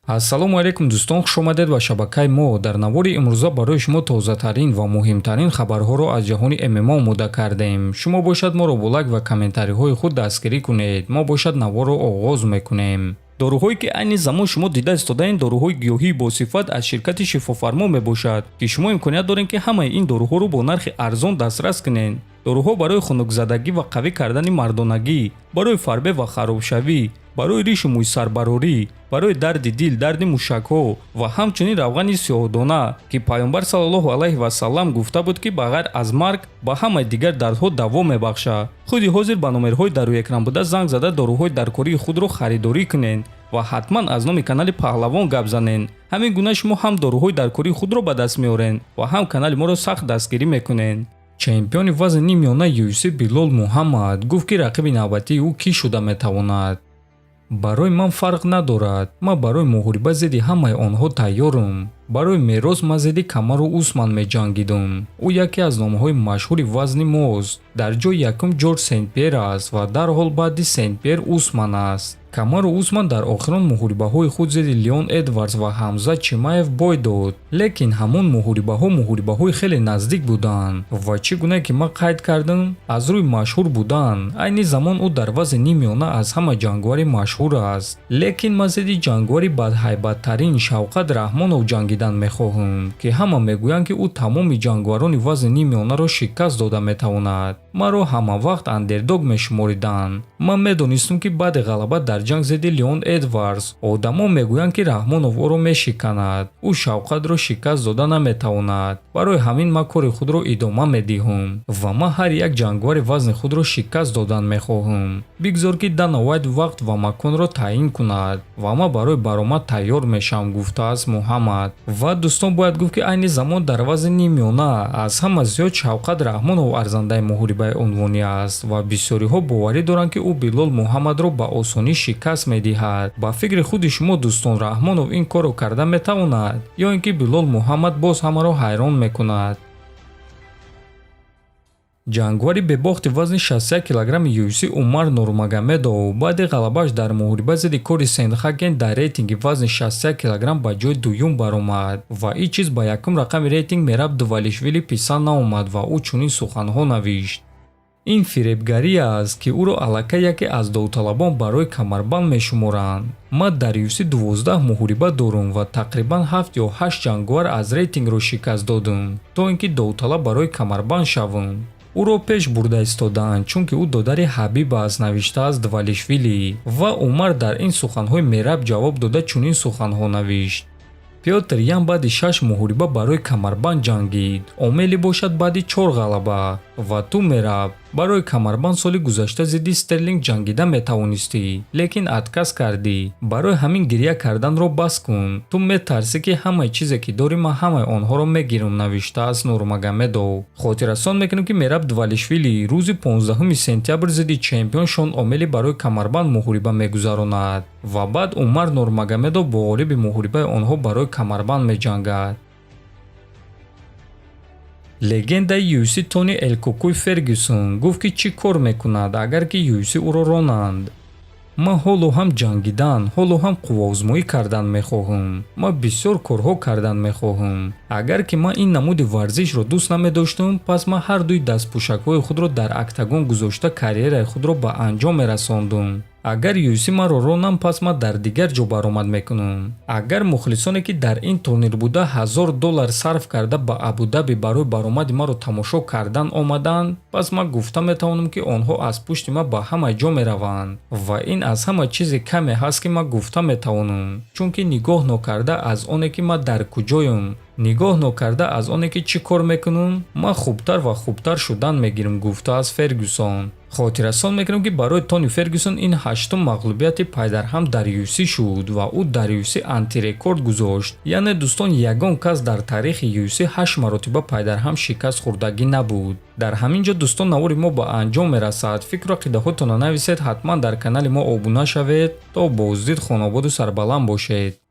ассалому алайкум дӯстон, хуш омадед ба шабакаи мо. дар навори имрӯза барои шумо тозатарин ва муҳимтарин хабарҳоро аз ҷаҳони ММА омода кардем. шумо бошад моро бо лайк ва комментариҳои худ дастгирӣ кунед. мо бошад наворро оғоз мекунем. доруҳое ки айни замон шумо дида истодаен доруҳои гиёҳии босифат аз ширкати шифофармо мебошад, ки шумо имконият доред ки ҳамаи ин доруҳоро бо нархи арзон дастрас кунед. доруҳо барои хунукзадагӣ ва қавӣ кардани мардонагӣ, барои фарбе ва харобшавӣ, барои ришу мӯйсарбарорӣ, барои дарди дил, дарди мушакҳо ва ҳамчунин равғани сиёҳдона, ки пайғамбар саллаллоҳу алайҳи васаллам гуфта буд ки ба ғайр аз марг ба ҳамаи дигар дардҳо даво мебахшад. худи ҳозир ба номерҳои дар рӯи экран буда занг зада доруҳои даркории худро харидорӣ кунед ва ҳатман аз номи канали паҳлавон гап занед. ҳамин гуна шумо ҳам доруҳои даркории худро ба даст меоред ва ҳам канали моро сахт дастгирӣ мекунед. чемпиони вазни нимёна UFC Билол Мухаммад гуфт ки рақиби навбатии ӯ кӣ шуда метавонад. барои ман фарқ надорад. ман барои муҳориба зидди ҳамаи онҳо тайёрам. барои мерос ман зидди Камару Усман меҷангидам. ӯ яке аз номҳои машҳури вазни мост. дар ҷои якум Ҷорҷ Сент-Пьер аст ва дар ҳол баъди Сент-Пьер Усман аст. Камару Усман дар охирон муҳорибаҳои худ зидди Леон Эдвардс ва Ҳамза Чимаев бой дод, лекин ҳамон муҳорибаҳои хеле наздик буданд. ва чӣ гуна ки ман қайд кардам, аз рӯи машҳур будан. айни замон ӯ дар вазни нимёна аз ҳама ҷангвари машҳур аст. лекин ман зидди ҷангвари бадҳайбаттарин Шавқат Раҳмонов ҷангидан мехоҳам, ки ҳама мегӯянд ки ӯ тамоми ҷангварони вазни нимёнаро шикаст дода метавонад. маро ҳама вақт андердог мешумориданд. ман медонистам ки баъди ғалаба дар ҷанг зидди Леон Эдвардс одамо мегӯянд ки Раҳмонов ӯро мешиканад. ӯ Шавқатро шикаст дода наметавонад. барои ҳамин ман кори худро идома медиҳам ва ман ҳар як ҷангвари вазни худро шикаст додан мехоҳам. бигзор ки Дана Вайт вақт ва маконро таъин кунад ва ман барои баромад тайёр мешавам, гуфтааст Муҳаммад. ва дӯстон бояд гуфт ки айни замон дар вазни нимёна аз ҳама зиёд Шавқат Раҳмонов арзандаи муҳорибаи унвонӣ аст ва бисёриҳо боварӣ доранд ки ӯ Билол Муҳаммадро ба осонӣ шикаст медиҳад. ба фикри худи шумо дӯстон, Раҳмонов ин корро карда метавонад ё ин ки Билол Муҳаммад боз ҳамаро ҳайрон мекунад? ҷангвари бебохти вазни 61 килограмми UFC Умар Нурмагомедов баъди ғалабааш дар муҳориба зидди Кори Сендхаген дар рейтинги вазни 61 килограмм ба ҷои дуюм баромад ва ин чиз ба якум рақами рейтинг Мераб Двалишвили писанд наомад ва ӯ чунин суханҳо навишт. ин фиребгарӣ аст, ки ӯро аллакай яке аз довталабон барои камарбанд мешуморанд. ман дар UFC 12 муҳориба дорам ва тақрибан 7 ё 8 ҷангвар аз рейтингро шикаст додам, то ин ки довталаб барои камарбанд шавам. ӯро пеш бурда истодаанд, чунки ӯ додари Ҳабиб аст, навиштааст Двалишвили. ва Умар дар ин суханҳои Мераб ҷавоб дода чунин суханҳо навишт. Пётр Ян баъди 6 муҳориба барои камарбанд ҷангид. омели бошад баъди 4 ғалаба. ва ту Мераб барои камарбанд соли гузашта зидди Стерлинг ҷангида метавонистӣ, лекин отказ кардӣ. барои ҳамин гирья карданро бас кун. ту метарсӣ ки ҳамаи чизе ки дорӣ ман ҳамаи онҳоро мегирам, навиштааст Нурмагомедов. хотиррасон мекунем ки Мераб Двалишвили рӯзи 15 сентябр зидди чемпион Шон Омели барои камарбанд муҳориба мегузаронад ва баъд Умар Нурмагомедов бо ғолиби муҳорибаи онҳо барои камарбанд меҷангад. легендаи UFC Тони Фергюсон гуфт ки чӣ кор мекунад агар ки UFC ӯро ронанд. ман ҳоло ҳам ҷангидан, ҳоло ҳам қуввоозмоӣ кардан мехоҳам. ман бисёр корҳо кардан мехоҳам. агар ки ман ин намуди варзишро дӯст намедоштам, пас ман ҳар дуи дастпӯшакҳои худро дар октагон гузошта кариераи худро ба анҷом мерасондам. агар UFC маро ронам, пас ман дар дигар ҷо баромад мекунам. агар мухлисоне ки дар ин турнир буда $1000 сарф карда ба Абу-Даби барои баромади маро тамошо кардан омаданд, пас ман гуфта метавонам ки онҳо аз пушти ман ба ҳама ҷо мераванд. ва ин аз ҳама чизи каме ҳаст ки ман гуфта метавонам, чунки нигоҳ нокарда аз оне ки ман дар куҷоям, нигоҳ нокарда аз оне ки чӣ кор мекунам, ман хубтар ва хубтар шудан мегирам, гуфтааст Фергюсон. хотиррасон мекунем ки барои Тони Фергюсон ин 8-ум мағлубияти пайдарҳам дар UFC шуд ва ӯ дар UFC антирекорд гузошт. яъне дӯстон, ягон кас дар таърихи UFC 8 маротиба пайдарҳам шикаст хӯрдагӣ набуд. дар ҳамин ҷо дӯстон, навори мо ба анҷом мерасад. фикру ақидаҳоятонро нависед, ҳатман дар канали мо обуна шавед. то боздид хонободу сарбаланд бошед.